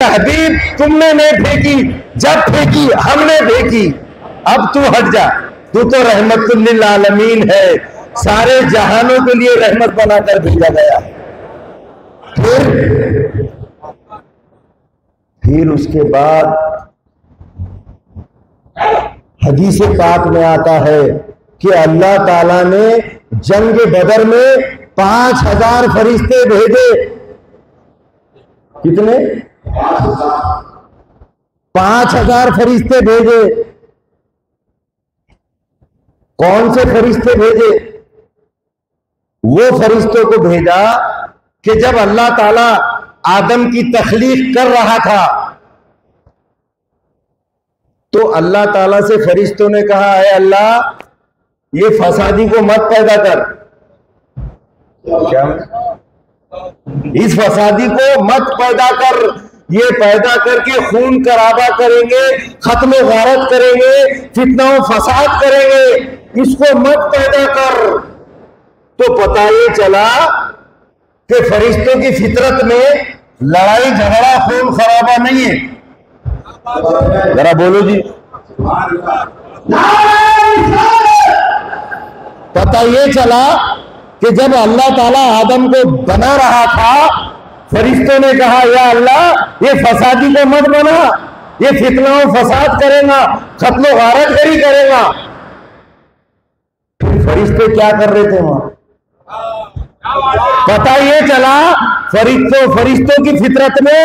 तहबीब तुमने नहीं फेंकी, जब फेंकी हमने फेंकी, अब तू हट जा, तू तो रहमतुल लिल आलमीन है, सारे जहानों के लिए रहमत बनाकर भेजा गया। फिर उसके बाद हदीस पाक में आता है कि अल्लाह ताला ने जंग बदर में 5000 फरिश्ते भेजे। कितने? 5000 फरिश्ते भेजे। कौन से फरिश्ते भेजे? वो फरिश्तों को भेजा कि जब अल्लाह ताला आदम की तख्लीक कर रहा था तो अल्लाह ताला से फरिश्तों ने कहा, है अल्लाह, ये फसादी को मत पैदा कर। क्या? इस फसादी को मत पैदा कर, ये पैदा करके खून खराबा करेंगे, खत्म गारत करेंगे, फितना फसाद करेंगे, इसको मत पैदा कर। तो पता ये चला कि फरिश्तों की फितरत में लड़ाई झगड़ा खून खराबा नहीं है। जरा बोलो जी। पता ये चला कि जब अल्लाह ताला आदम को बना रहा था, फरिश्तों ने कहा, या अल्लाह, ये फसादी को मत बना, ये फितना फसाद करेगा, खत्म गारत गरी करेगा। फिर फरिश्ते क्या कर रहे थे वहां? पता ये चला फरिश्तों की फितरत में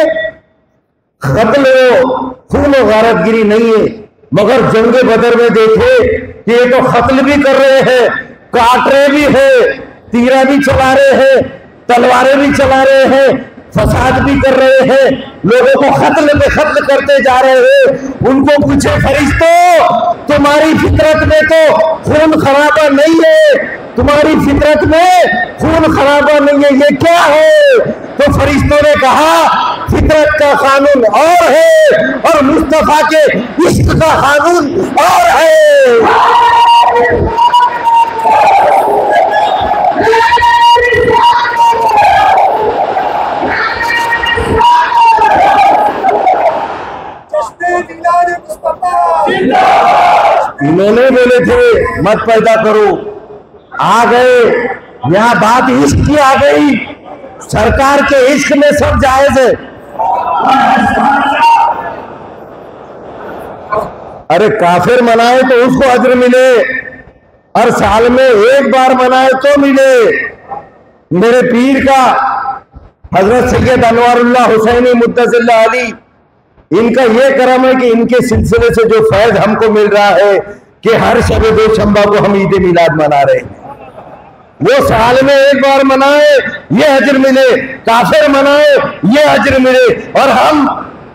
कत्ल खून गारतगिरी नहीं है, मगर जंग बदर में देखे कि ये तो कत्ल भी कर रहे हैं, काट रहे भी है, तीरा भी चला रहे हैं, तलवारें भी चला रहे हैं, फसाद भी कर रहे हैं, लोगों को कत्ल पे कत्ल करते जा रहे हैं। उनको पूछे, फरिश्तों, तुम्हारी फितरत में तो खून खराबा नहीं है, तुम्हारी फितरत में खून खराबा नहीं है, ये क्या है? तो फरिश्तों ने कहा, फितरत का कानून और है और मुस्तफा के इश्क का कानून और है। इन्होंने बोले थे मत पैदा करो, आ गए यहां बात इश्क की आ गई। सरकार के इश्क में सब जायज है। अरे काफिर मनाए तो उसको अज्र मिले, और साल में एक बार मनाए तो मिले। मेरे पीर का हजरत सैयद अनवारुल्लाह हुसैनी मुद्दसिल्लाह अली, इनका यह करम है कि इनके सिलसिले से जो फैज हमको मिल रहा है कि हर शब दो शंबा को हम ईद मिलाद मना रहे हैं। वो साल में एक बार मनाए ये अज्र मिले, काफिर मनाए ये अज्र मिले, और हम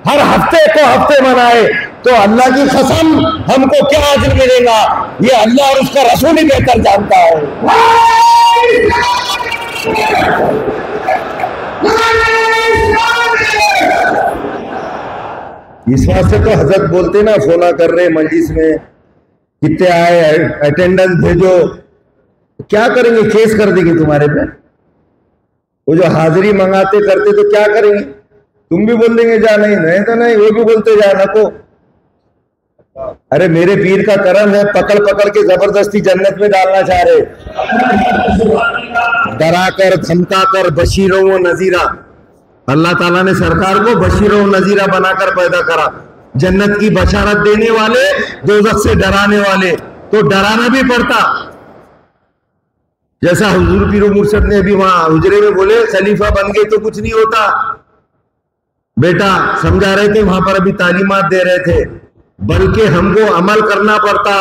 हर हफ्ते को हफ्ते मनाए तो अल्लाह की कसम हमको क्या अज्र मिलेगा, ये अल्लाह और उसका रसूल ही बेहतर जानता है। इस वास्ते तो हजरत बोलते ना, फोना कर रहे मजलिस में, कितने आए, अटेंडेंस भेजो। क्या करेंगे? केस कर देंगे तुम्हारे पे। वो जो हाजिरी मंगाते करते तो क्या करेंगे? तुम भी बोल देंगे जा, नहीं नहीं तो नहीं, वो भी बोलते जा नको। अरे मेरे पीर का करम है, पकड़ पकड़ के जबरदस्ती जन्नत में डालना चाह रहे, डरा कर धमका कर, बशीरों व नजीरा। अल्लाह ताला ने सरकार को बशीरों व नजीरा बनाकर पैदा करा, जन्नत की बशारत देने वाले, दोज़ख से डराने वाले। तो डराना भी पड़ता, जैसा हुजूर पीर मुर्शद ने अभी वहां हुजरे में बोले, खलीफा बन गए तो कुछ नहीं होता। बेटा समझा रहे थे, वहां पर अभी तालीमात दे रहे थे, बल्कि हमको अमल करना पड़ता,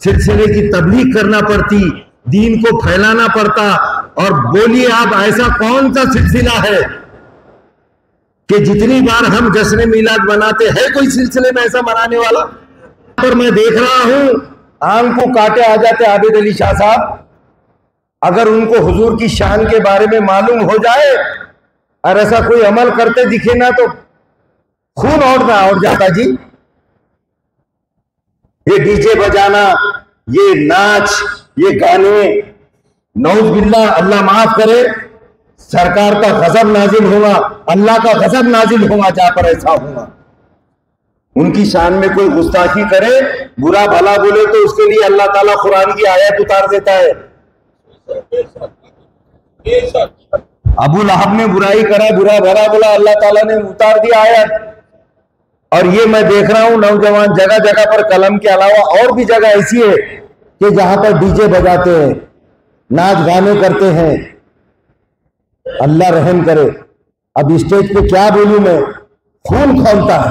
सिलसिले की तबलीग करना पड़ती, दीन को फैलाना पड़ता। और बोलिए आप, ऐसा कौन सा सिलसिला है कि जितनी बार हम जश्न मिलाद मनाते हैं, कोई सिलसिले में ऐसा मनाने वाला? पर मैं देख रहा हूं, आंख को काटे आ जाते आबिद अली शाह साहब। अगर उनको हुजूर की शान के बारे में मालूम हो जाए और ऐसा कोई अमल करते दिखे ना, तो खून और जाता जी। ये डीजे बजाना, ये नाच, ये गाने, नौज बिल्लाह, अल्लाह माफ करे, सरकार का गजब नाजिल होगा, अल्लाह का गजब नाजिल होगा जहां पर ऐसा होगा। उनकी शान में कोई गुस्ताखी करे, बुरा भला बोले तो उसके लिए अल्लाह ताला कुरान की आयत उतार देता है। अबू लहब ने बुराई करा, बुरा भला बोला, अल्लाह ताला ने उतार दिया आयत। और ये मैं देख रहा हूं नौजवान जगह जगह पर कलम के अलावा और भी जगह ऐसी है कि जहां पर डीजे बजाते हैं, नाच गाने करते हैं। अल्लाह रहम करे। अब स्टेज पे क्या बोलूं मैं, खून खौलता है।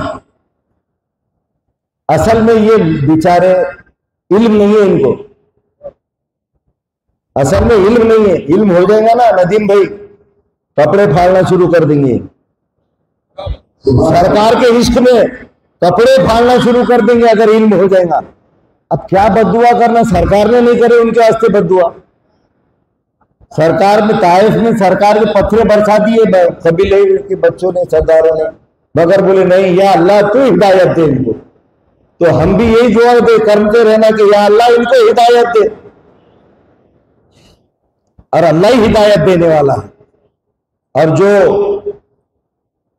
असल में ये बेचारे इल्म नहीं है इनको, असल में इल्म नहीं है। इल्म हो जाएगा ना नदीम भाई, कपड़े फाड़ना शुरू कर देंगे। सरकार के इश्क में कपड़े फाड़ना शुरू कर देंगे अगर इल्म हो जाएगा। अब क्या बद्दुआ करना, सरकार ने नहीं करे उनके वास्ते बद्दुआ। सरकार में ताइफ में सरकार के पत्थर बरसा दिए कबीले के बच्चों ने, सरदारों ने, मगर बोले नहीं या अल्लाह तू हिदायत दे इनको। तो हम भी यही दुआ दे करते रहना कि या अल्लाह इनको हिदायत दे, और अल्लाह ही हिदायत देने वाला है। और जो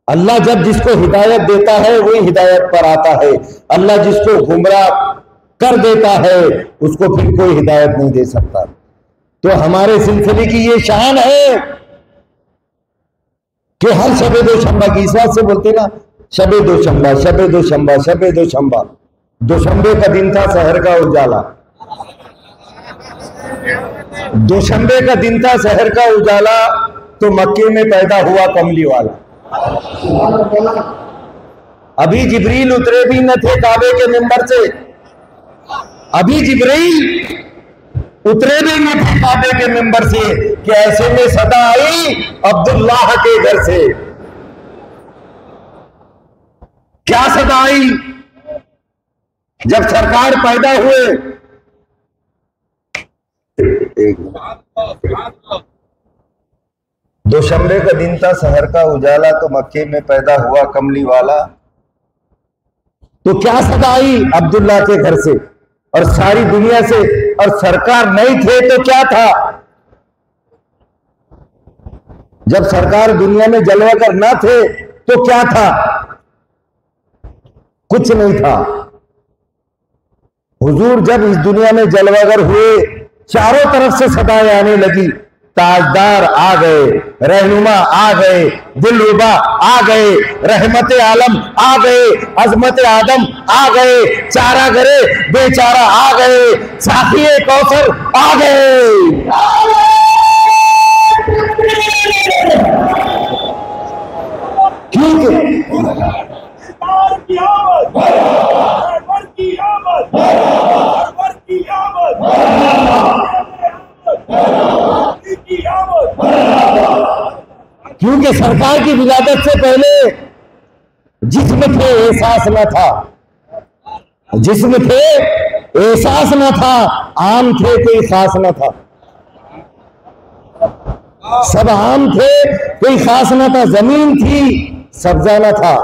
अल्लाह जब जिसको हिदायत देता है वही हिदायत पर आता है। अल्लाह जिसको गुमराह कर देता है उसको फिर कोई हिदायत नहीं दे सकता। तो हमारे सिलसिले की ये शान है कि हर शबे दो शंबा की, इस बात से बोलते ना, शबे दो शंबा, शबे दो शंबा, शबे दो शंबा। दोशंबे का दिन था शहर का उजाला, दोशंबे का दिन था शहर का उजाला, तो मक्के में पैदा हुआ कमली वाला। अभी जिब्रील उतरे भी न थे काबे के मिंबर से, अभी जिब्रील उतरे भी न थे काबे के मिंबर से कि ऐसे में सदा आई अब्दुल्लाह के घर से। क्या सदा आई? जब सरकार पैदा हुए, दोशंबे का दिन था शहर का उजाला, तो मक्के में पैदा हुआ कमली वाला। तो क्या सदा आई अब्दुल्ला के घर से और सारी दुनिया से। और सरकार नहीं थे तो क्या था? जब सरकार दुनिया में जलवागर ना थे तो क्या था? कुछ नहीं था। हुजूर जब इस दुनिया में जलवागर हुए, चारों तरफ से सदाएं आने लगी। ताजदार आ गए, रहनुमा आ गए, दिलरुबा आ गए, रहमत आलम आ गए, अजमत आदम आ गए, चारा गरे बेचारा आ गए, साफिए कौसर आ गए। ठीक है, क्योंकि सरकार की विलादत से पहले जिस्म थे एहसास न था, जिस्म थे एहसास न था, आम थे कोई खास न था। सब आम थे कोई खास न था, जमीन थी सब्जा न था,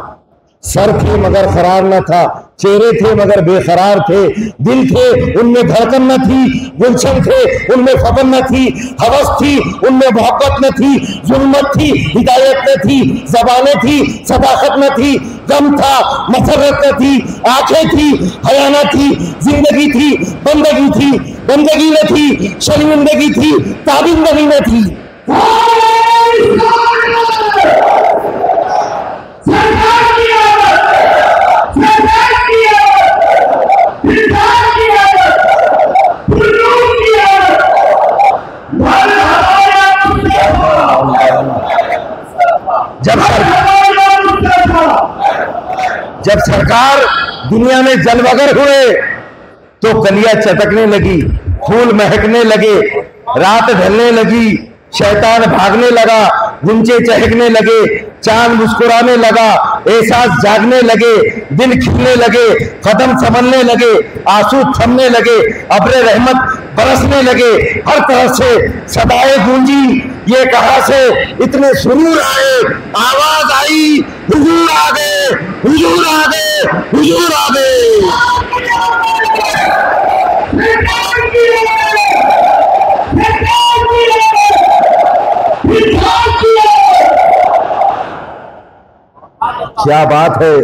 सर थे मगर करार न था, चेहरे थे मगर बेकरार थे, दिल थे उनमें धड़कन न थी, गुलशन थे उनमें फबन न थी, हवस थी उनमें मोहब्बत न थी, जुल्मत थी हिदायत न थी, जबानें थी सदाकत न थी, गम था मसरत न थी, आंखें थी हया न थी, जिंदगी थी बंदगी थी, बंदगी न थी शर्मिंदगी थी, ताबिंदगी न थी। जब सरकार दुनिया में जलवगर हुए तो कलियां चटकने लगी, फूल महकने लगे, रात ढलने लगी, शैतान भागने लगा, गुंजे चहकने लगे, चांद मुस्कुराने लगा, एहसास जागने लगे, दिल खिलने लगे, कदम संभलने लगे, आंसू थमने लगे, अब्रे रहमत बरसने लगे, हर तरफ से सदाएं गूंजी। ये कहां से इतने सुरूर आए, आवाज आई हुजूर आ गए, हुजूर आ गए, हुजूर आ गए। क्या बात है,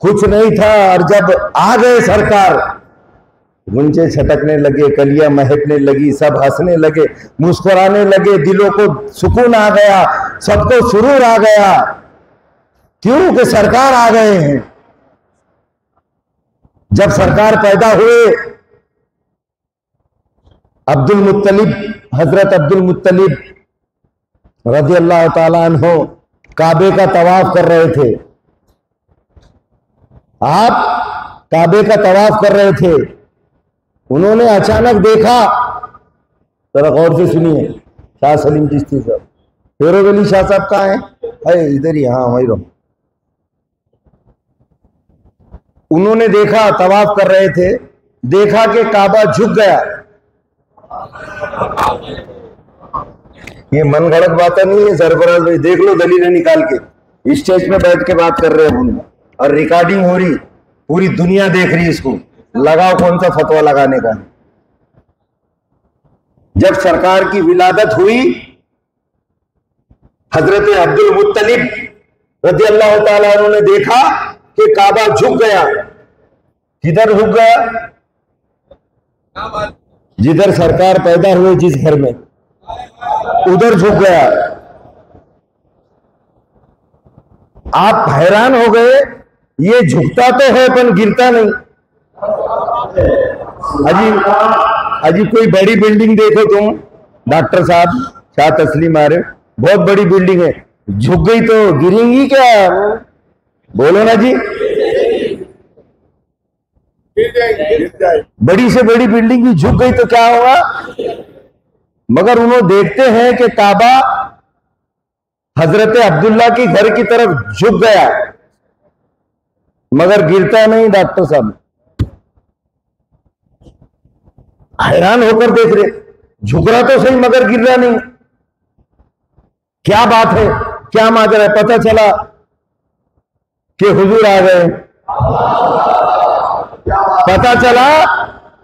कुछ नहीं था और जब आ गए सरकार, गुंजे छटकने लगे, कलियां महकने लगी, सब हंसने लगे, मुस्कुराने लगे, दिलों को सुकून आ गया, सबको सुरूर आ गया। क्यों कि सरकार आ गए हैं। जब सरकार पैदा हुए, अब्दुल मुत्तलिब, हजरत अब्दुल मुत्तलिब रज़ी अल्लाह ताला अन्हु काबे का तवाफ कर रहे थे। आप काबे का तवाफ कर रहे थे, उन्होंने अचानक देखा, जरा गौर से सुनिए, शाह सलीम चिश्ती साहब, फेरोज अली शाह साहब कहाँ हैं? अरे इधर ही, हाँ वही रहो। उन्होंने देखा, तवाफ कर रहे थे, देखा कि काबा झुक गया। ये मन गढ़ंत बातें नहीं है सरफराज भाई, देख लो दलीलें निकाल के, स्टेज पे बैठ के बात कर रहे हैं हम, और रिकॉर्डिंग हो रही, पूरी दुनिया देख रही है इसको, लगाओ कौन सा फतवा लगाने का। जब सरकार की विलादत हुई, हजरत अब्दुल मुत्तलिब रज़ी अल्लाह ताला अन्हु ने देखा कि काबा झुक गया। किधर झुक गया? जिधर सरकार पैदा हुए, जिस घर में, उधर झुक गया। आप हैरान हो गए, ये झुकता तो है पर गिरता नहीं। अजी कोई बड़ी बिल्डिंग देखो तुम, डॉक्टर साहब, शाह तस्लीम आ रहे, बहुत बड़ी बिल्डिंग है, झुक गई तो गिरेंगी क्या? बोलो ना जी, बड़ी से बड़ी बिल्डिंग भी झुक गई तो क्या होगा? मगर उन्होंने देखते हैं कि काबा हजरत अब्दुल्ला की घर की तरफ झुक गया, मगर गिरता नहीं। डॉक्टर साहब हैरान होकर देख रहे, झुक रहा तो सही मगर गिर रहा नहीं, क्या बात है, क्या माजरा है? पता चला कि हुजूर आ गए, पता चला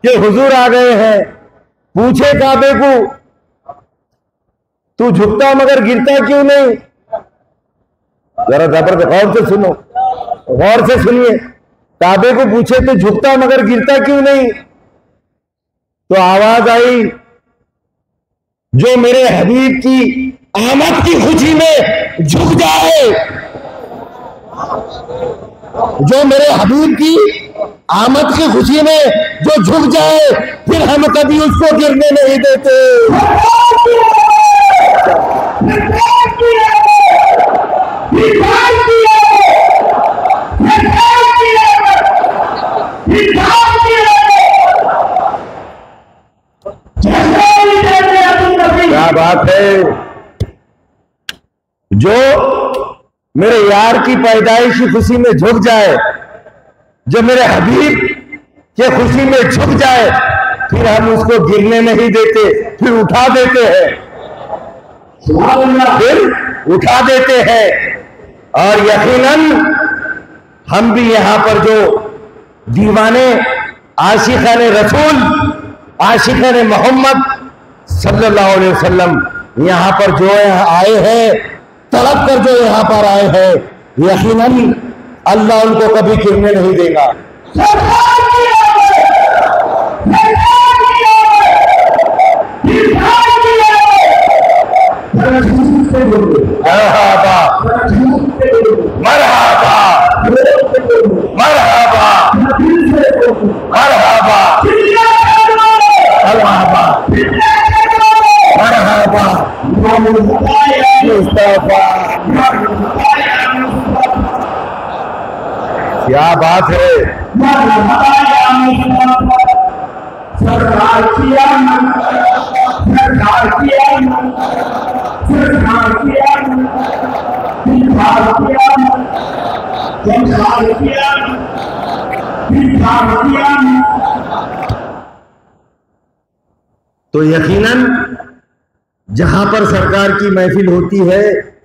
कि हुजूर आ गए हैं। पूछे काबे को, तू झुकता मगर गिरता क्यों नहीं? जरा जबरदस्त गौर से सुनो, गौर से सुनिए। काबे को पूछे तो झुकता मगर गिरता क्यों नहीं? तो आवाज आई, जो मेरे हबीब की आमद की खुशी में झुक जाए, जो मेरे हबीब की आमद की खुशी में जो झुक जाए, फिर हम कभी उसको गिरने नहीं देते। क्या बात है, जो मेरे यार की पैदाइश की खुशी में झुक जाए, जो मेरे हबीब के खुशी में झुक जाए, फिर हम उसको गिरने नहीं देते, फिर उठा देते हैं, फिर उठा देते हैं। और यकीनन हम भी यहां पर जो दीवाने आशिकाने रसूल, आशिकाने मोहम्मद सल्लल्लाहु अलैहि वसल्लम यहां पर जो आए हैं, तड़प कर जो यहां पर आए हैं, यकीनन अल्लाह उनको कभी गिरने नहीं देगा। मरहबा मरहबा मरहबा मरहबा मरहबा मुस्तफा, क्या बात है। सरकार किया, सरकार किया, सरकार किया, सरकार किया, सरकार किया। तो यकीनन जहां पर सरकार की महफिल होती है,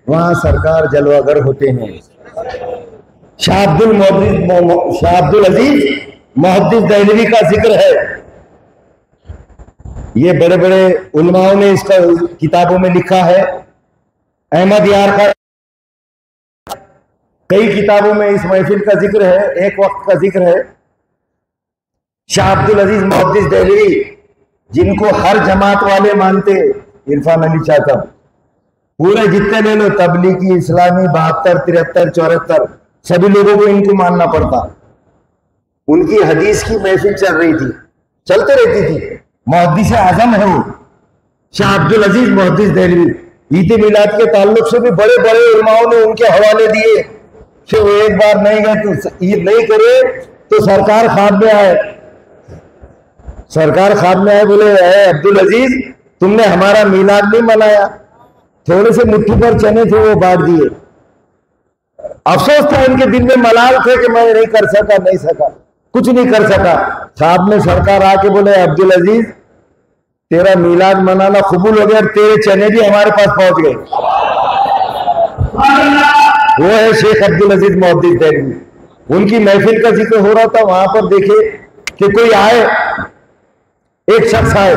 वहां सरकार जलवागर होते हैं। शाह अब्दुल अजीज मुहद्दिस दहलवी का जिक्र है, ये बड़े बड़े उलमाओं ने इसका किताबों में लिखा है। अहमद यार का कई किताबों में इस महफिल का जिक्र है, एक वक्त का जिक्र है। शाह अब्दुल अजीज मुहद्दिस देहलवी, जिनको हर जमात वाले मानते, इरफान अली शाह साहब, पूरे जितने ले लो, तबलीगी, इस्लामी, 72, 73, 74, सभी लोगों को इनको मानना पड़ता। उनकी हदीस की महफिल चल रही थी, चलते रहती थी। मुहद्दिस आजम है वो, शाह अब्दुल अजीज मुहद्दिस देहलवी। ईद मिलाद के ताल्लुक से भी बड़े बड़े उलमाओं ने उनके हवाले दिए कि वो एक बार नहीं गए तो ईद नहीं करे तो सरकार ख्वाब में आए। सरकार ख्वाब में आए, बोले अब्दुल अजीज, तुमने हमारा मिलाद नहीं मनाया। थोड़े से मुट्ठी पर चने थे, वो बांट दिए। अफसोस था इनके दिल में, मलाल थे कि मैं नहीं कर सका, नहीं सका, कुछ नहीं कर सका। ख्वाब में सरकार आके बोले अब्दुल अजीज, तेरा मिलाद मनाना कबूल हो गया, तेरे चने भी हमारे पास पहुंच गए। वो है शेख अब्दुल अजीज मुहद्दिस देहलवी। उनकी महफिल का जिक्र हो रहा था, वहां पर देखे कि कोई आए, एक शख्स आए,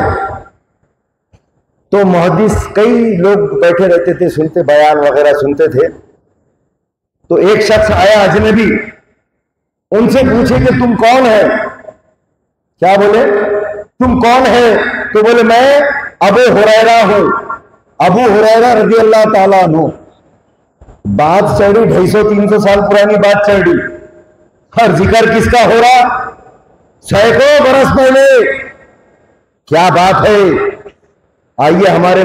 तो मुहद्दिस, कई लोग बैठे रहते थे, सुनते, बयान वगैरह सुनते थे। तो एक शख्स आया अजनबी, उनसे पूछे कि तुम कौन है? क्या बोले? तुम कौन है? तो बोले मैं अबू हुरैरा हूं, अबू हुरैरा रज़ी अल्लाह ताला अन्हु। बात चढ़ी, 250-300 साल पुरानी बात चढ़ी। हर जिक्र किसका हो रहा? सैकड़ों बरस पहले। क्या बात है? आइए हमारे